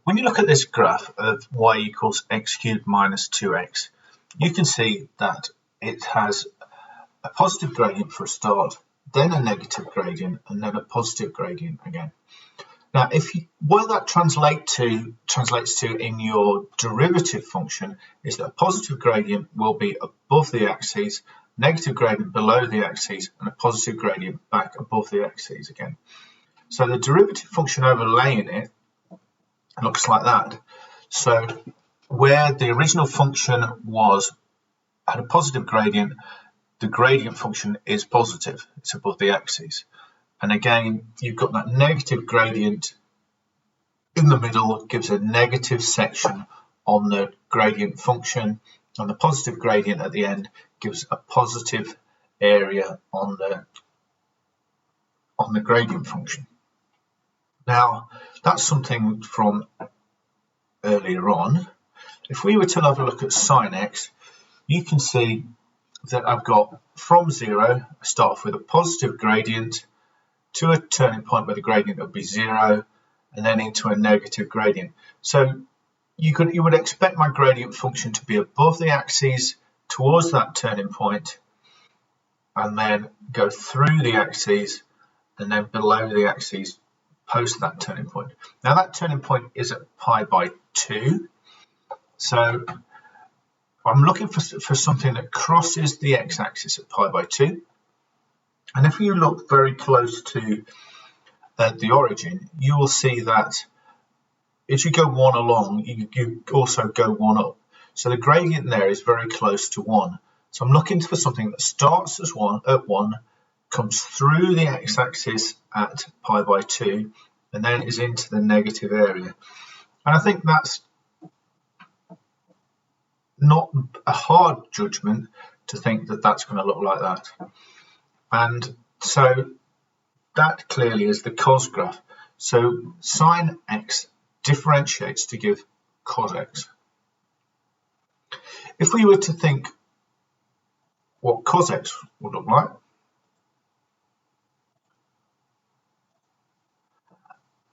When you look at this graph of y equals x cubed minus 2x, you can see that it has a positive gradient for a start, then a negative gradient, and then a positive gradient again. Now, what that translates to in your derivative function is that a positive gradient will be above the axes, negative gradient below the axes, and a positive gradient back above the axes again. So the derivative function overlaying it looks like that. So where the original function had a positive gradient, the gradient function is positive. It's above the axes. And again, you've got that negative gradient in the middle, gives a negative section on the gradient function, and the positive gradient at the end gives a positive area on the gradient function. Now, that's something from earlier on. If we were to have a look at sine x, you can see that I've got from 0, I start off with a positive gradient to a turning point where the gradient will be 0, and then into a negative gradient. So you would expect my gradient function to be above the axes towards that turning point, and then go through the axes, and then below the axes post that turning point. Now that turning point is at pi by 2, so I'm looking for something that crosses the x-axis at pi by 2. And if you look very close to the origin, you will see that as you go 1 along, you also go 1 up. So the gradient there is very close to 1. So I'm looking for something that starts as 1 at 1, comes through the x-axis at pi by 2, and then is into the negative area. And I think that's not a hard judgment to think that that's going to look like that. And so that clearly is the cos graph. So sine x differentiates to give cos x. If we were to think what cos x would look like,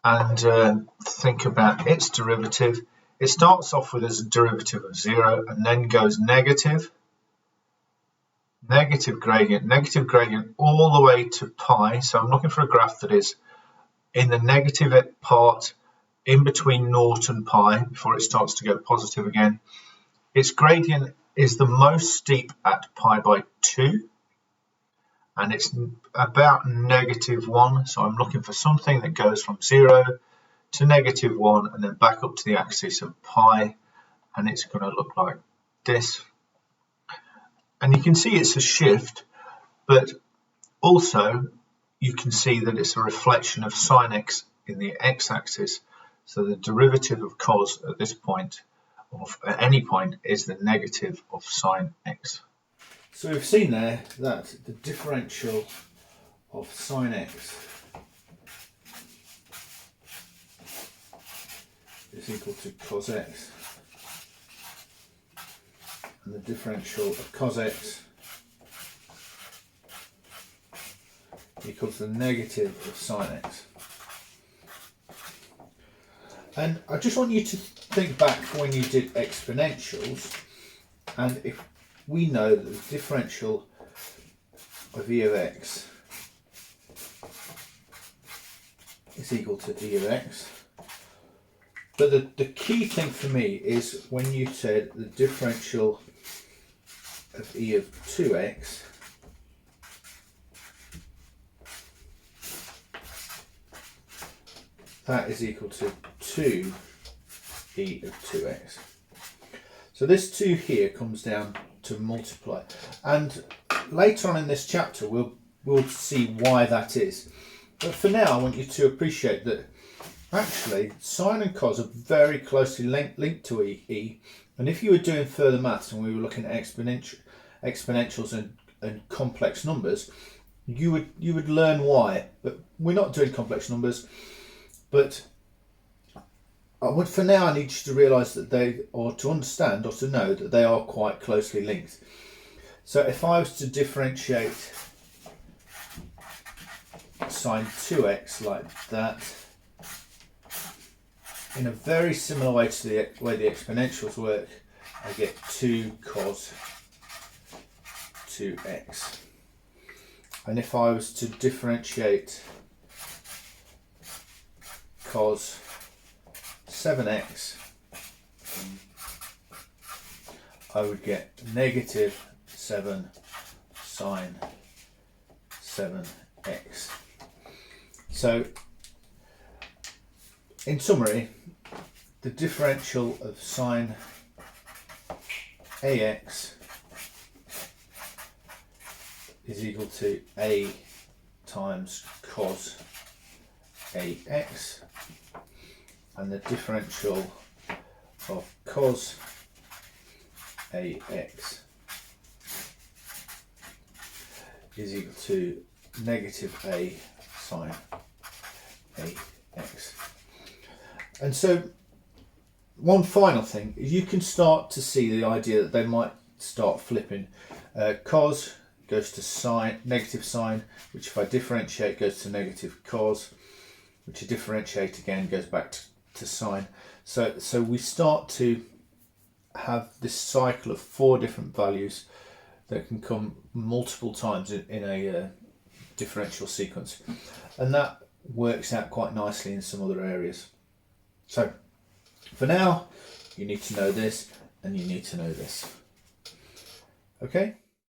and think about its derivative, it starts off with a derivative of 0 and then goes negative gradient all the way to pi. So I'm looking for a graph that is in the negative part in between 0 and pi before it starts to go positive again. Its gradient is the most steep at pi by 2, and it's about -1. So I'm looking for something that goes from 0 to -1 and then back up to the axis of pi, and it's going to look like this. And you can see it's a shift, but also you can see that it's a reflection of sine x in the x-axis. So the derivative of cos at this point, or at any point, is the negative of sine x. So we've seen there that the differential of sine x is equal to cos x, and the differential of cos x equals the negative of sine x. And I just want you to think back when you did exponentials, and if we know that the differential of e of x is equal to d of x. But the key thing for me is when you said the differential of e of 2x that is equal to 2e of 2x. So this 2 here comes down to multiply, and later on in this chapter we'll see why that is. But for now I want you to appreciate that actually sine and cos are very closely linked to e, and if you were doing further maths and we were looking at exponentials and complex numbers, you would learn why. But we're not doing complex numbers, but for now I need you to realise that to understand or to know that they are quite closely linked. So if I was to differentiate sine 2x like that, in a very similar way to the way the exponentials work, I get 2 cos 2x. And if I was to differentiate cos 7x, I would get negative 7 sine 7x. So, in summary, the differential of sine ax is equal to a times cos ax, and the differential of cos ax is equal to negative a sine ax. And so one final thing is you can start to see the idea that they might start flipping. Cos goes to sine, negative sine, which if I differentiate goes to negative cos, which I differentiate again goes back to sine. So we start to have this cycle of 4 different values that can come multiple times in a differential sequence, and that works out quite nicely in some other areas. So for now, you need to know this and you need to know this. Okay?